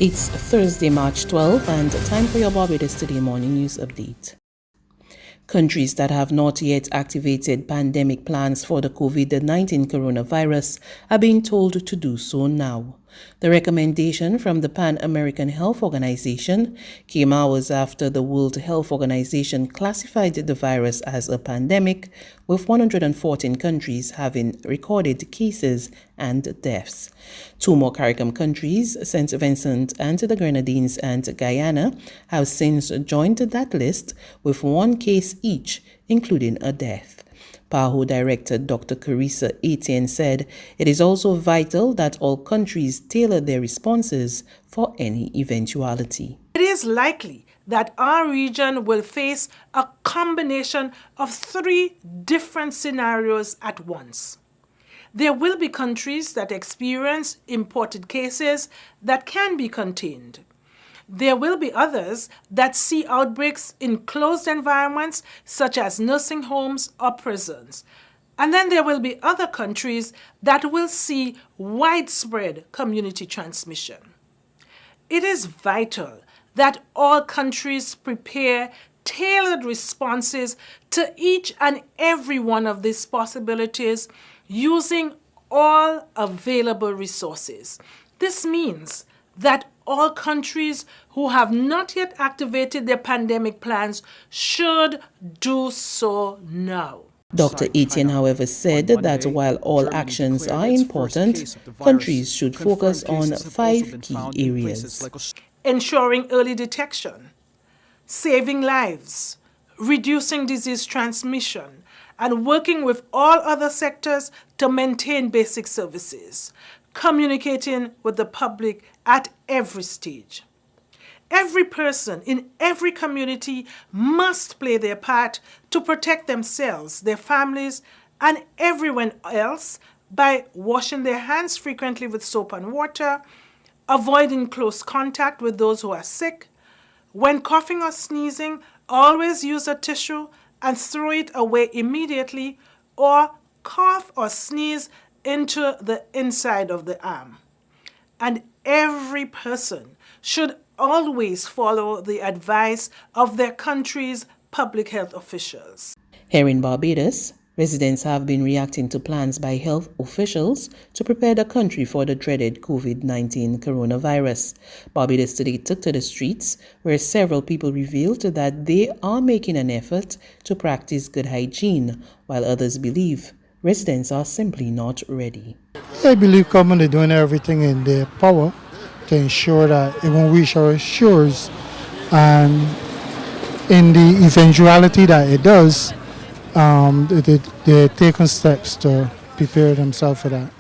It's Thursday, March 12, and time for your Barbados Today morning news update. Countries that have not yet activated pandemic plans for the COVID-19 coronavirus are being told to do so now. The recommendation from the Pan-American Health Organization came hours after the World Health Organization classified the virus as a pandemic, with 114 countries having recorded cases and deaths. Two more CARICOM countries, St. Vincent and the Grenadines and Guyana, have since joined that list with one case each, including a death. PAHO Director Dr. Carissa Etienne said it is also vital that all countries tailor their responses for any eventuality. It is likely that our region will face a combination of three different scenarios at once. There will be countries that experience imported cases that can be contained. There will be others that see outbreaks in closed environments such as nursing homes or prisons. And then there will be other countries that will see widespread community transmission. It is vital that all countries prepare tailored responses to each and every one of these possibilities using all available resources. This means that all countries who have not yet activated their pandemic plans should do so now. Dr. Etienne, however, said that while all actions are important, countries should focus on 5 key areas: ensuring early detection, saving lives, reducing disease transmission, and working with all other sectors to maintain basic services, communicating with the public at every stage. Every person in every community must play their part to protect themselves, their families, and everyone else by washing their hands frequently with soap and water, avoiding close contact with those who are sick. When coughing or sneezing, always use a tissue and throw it away immediately, or cough or sneeze into the inside of the arm. And every person should always follow the advice of their country's public health officials. Here in Barbados, residents have been reacting to plans by health officials to prepare the country for the dreaded COVID-19 coronavirus. Barbados Today took to the streets, where several people revealed that they are making an effort to practice good hygiene, while others believe residents are simply not ready. I believe government is doing everything in their power to ensure that it won't reach our shores, and in the eventuality that it does, they're taking steps to prepare themselves for that.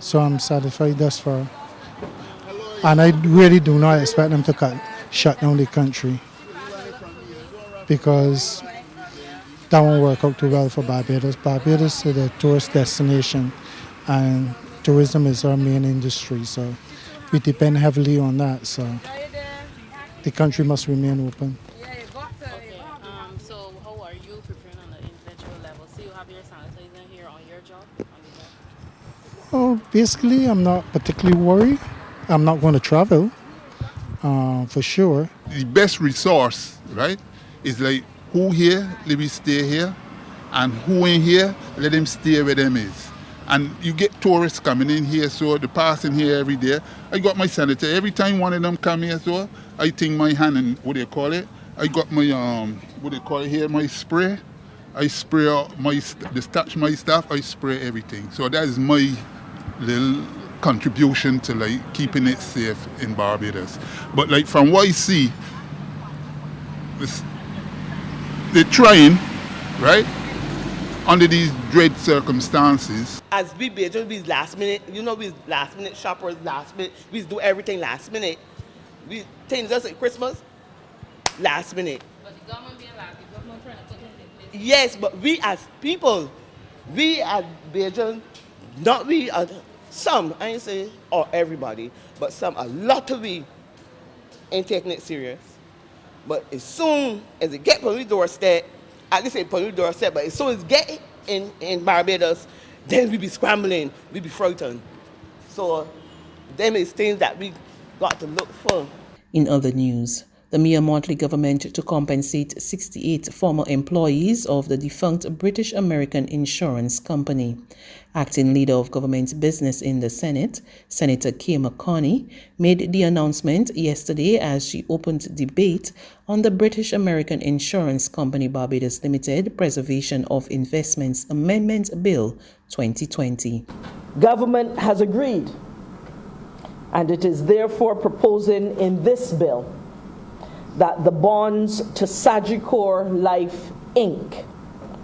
So I'm satisfied thus far. And I really do not expect them to shut down the country, because that won't work out too well for Barbados. Barbados is a tourist destination, and tourism is our main industry, so we depend heavily on that. So the country must remain open. So how are you preparing on the individual level? So you have your sanitizer here on your job? Oh, basically, I'm not particularly worried. I'm not going to travel, for sure. The best resource, right, is like who here, let me stay here, and who ain't here, let them stay where them is. And you get tourists coming in here, so they're passing here every day. I got my sanitizer. Every time one of them come here, so I think my hand and what do you call it? I got my what do you call it here? My spray. I spray out my touch my stuff. I spray everything. So that is my little contribution to like keeping it safe in Barbados. But like from what I see, they're trying, right? Under these dread circumstances. As we Bajans, we last minute, we last minute shoppers, last minute, we do everything last minute. We things us at Christmas, last minute. But the government being like, the government trying to put things in place. Yes, but we as people, we as Bajans, not we, some, I ain't say or everybody, but some, a lot of we ain't taking it serious. But as soon as it get on the doorstep, at least it's on the doorstep, but as soon as it get in Barbados, then we be scrambling, we be frightened. So them is things that we got to look for. In other news, the Mia Mottley government to compensate 68 former employees of the defunct British American Insurance Company. Acting Leader of Government Business in the Senate, Senator Kay McCartney, made the announcement yesterday as she opened debate on the British American Insurance Company Barbados Limited Preservation of Investments Amendment Bill 2020. Government has agreed, and it is therefore proposing in this bill that the bonds to Sagicor Life Inc.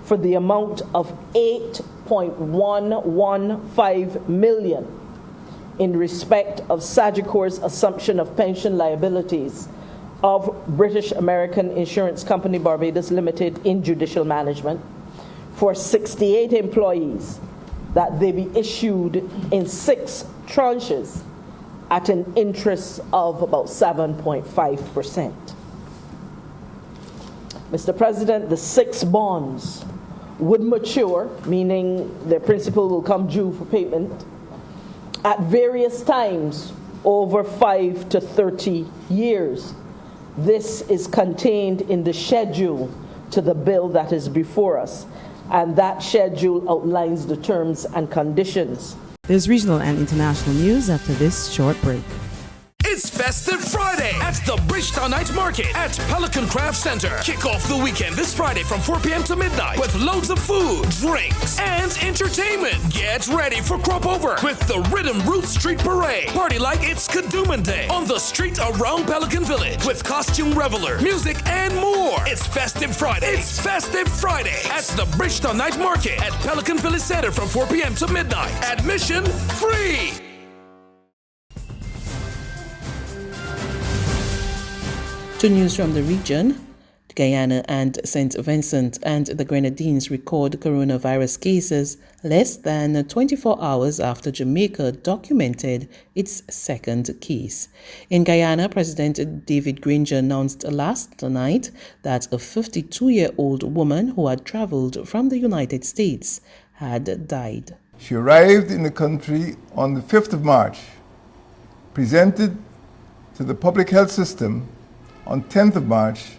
for the amount of $8.115 million in respect of Sagicor's assumption of pension liabilities of British American Insurance Company Barbados Limited in judicial management for 68 employees, that they be issued in 6 tranches at an interest of about 7.5%. Mr. President, the 6 bonds would mature, meaning their principal will come due for payment, at various times over 5 to 30 years. This is contained in the schedule to the bill that is before us, and that schedule outlines the terms and conditions. There's regional and international news after this short break. It's Festive Friday at the Bridgetown Night Market at Pelican Craft Center. Kick off the weekend this Friday from 4 p.m. to midnight with loads of food, drinks, and entertainment. Get ready for Crop Over with the Rhythm Root Street Parade. Party like it's Kadooman Day on the street around Pelican Village with costume reveler, music, and more. It's Festive Friday. It's Festive Friday at the Bridgetown Night Market at Pelican Village Center from 4 p.m. to midnight. Admission free. To news from the region, Guyana and St. Vincent and the Grenadines record coronavirus cases less than 24 hours after Jamaica documented its second case. In Guyana, President David Granger announced last night that a 52-year-old woman who had traveled from the United States had died. She arrived in the country on the 5th of March, presented to the public health system on 10th of March,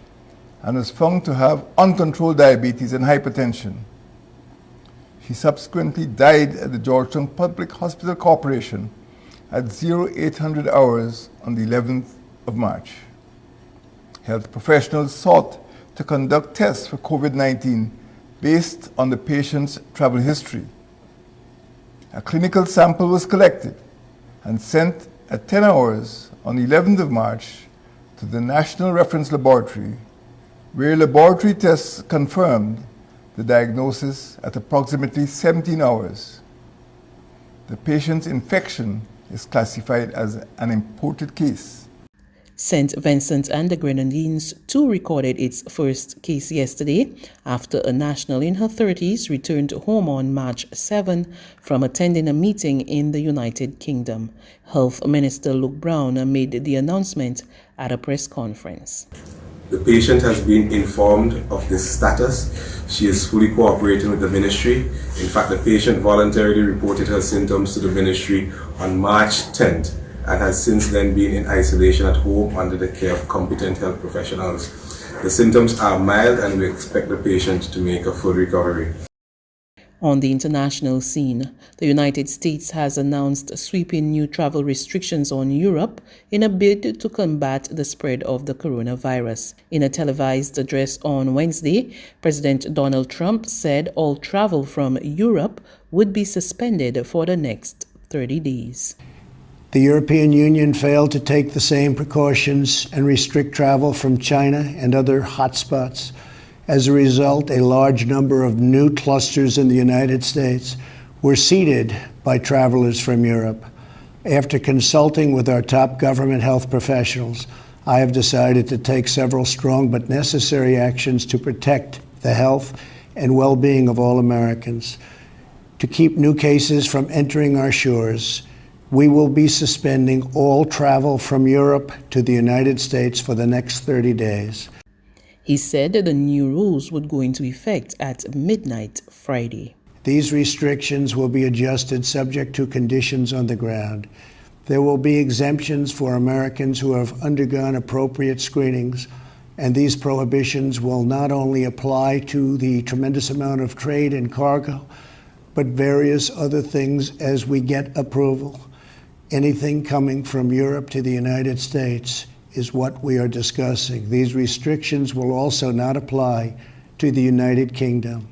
and was found to have uncontrolled diabetes and hypertension. She subsequently died at the Georgetown Public Hospital Corporation at 0800 hours on the 11th of March. Health professionals sought to conduct tests for COVID-19 based on the patient's travel history. A clinical sample was collected and sent at 10 hours on the 11th of March to the National Reference Laboratory, where laboratory tests confirmed the diagnosis at approximately 17 hours. The patient's infection is classified as an imported case. St. Vincent and the Grenadines too recorded its first case yesterday after a national in her 30s returned home on March 7 from attending a meeting in the United Kingdom. Health Minister Luke Brown made the announcement at a press conference. The patient has been informed of this status. She is fully cooperating with the ministry. In fact, the patient voluntarily reported her symptoms to the ministry on March 10th and has since then been in isolation at home under the care of competent health professionals. The symptoms are mild and we expect the patient to make a full recovery. On the international scene, the United States has announced sweeping new travel restrictions on Europe in a bid to combat the spread of the coronavirus. In a televised address on Wednesday, President Donald Trump said all travel from Europe would be suspended for the next 30 days. The European Union failed to take the same precautions and restrict travel from China and other hotspots. As a result, a large number of new clusters in the United States were seeded by travelers from Europe. After consulting with our top government health professionals, I have decided to take several strong but necessary actions to protect the health and well-being of all Americans. To keep new cases from entering our shores, we will be suspending all travel from Europe to the United States for the next 30 days. He said that the new rules would go into effect at midnight Friday. These restrictions will be adjusted subject to conditions on the ground. There will be exemptions for Americans who have undergone appropriate screenings, and these prohibitions will not only apply to the tremendous amount of trade and cargo, but various other things as we get approval. Anything coming from Europe to the United States is what we are discussing. These restrictions will also not apply to the United Kingdom.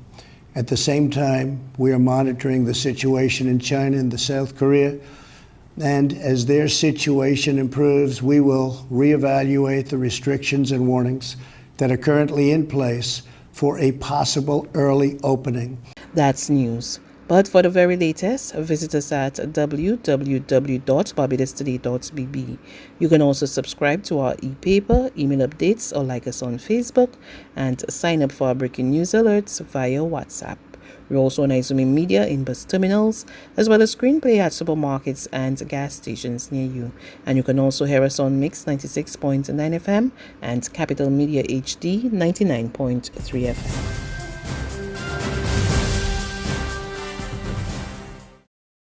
At the same time, we are monitoring the situation in China and South Korea, and as their situation improves, we will reevaluate the restrictions and warnings that are currently in place for a possible early opening. That's news. But for the very latest, visit us at www.barbadostoday.bb. You can also subscribe to our e-paper, email updates, or like us on Facebook, and sign up for our breaking news alerts via WhatsApp. We're also on Izumi Media in bus terminals, as well as screenplay at supermarkets and gas stations near you. And you can also hear us on Mix 96.9 FM and Capital Media HD 99.3 FM.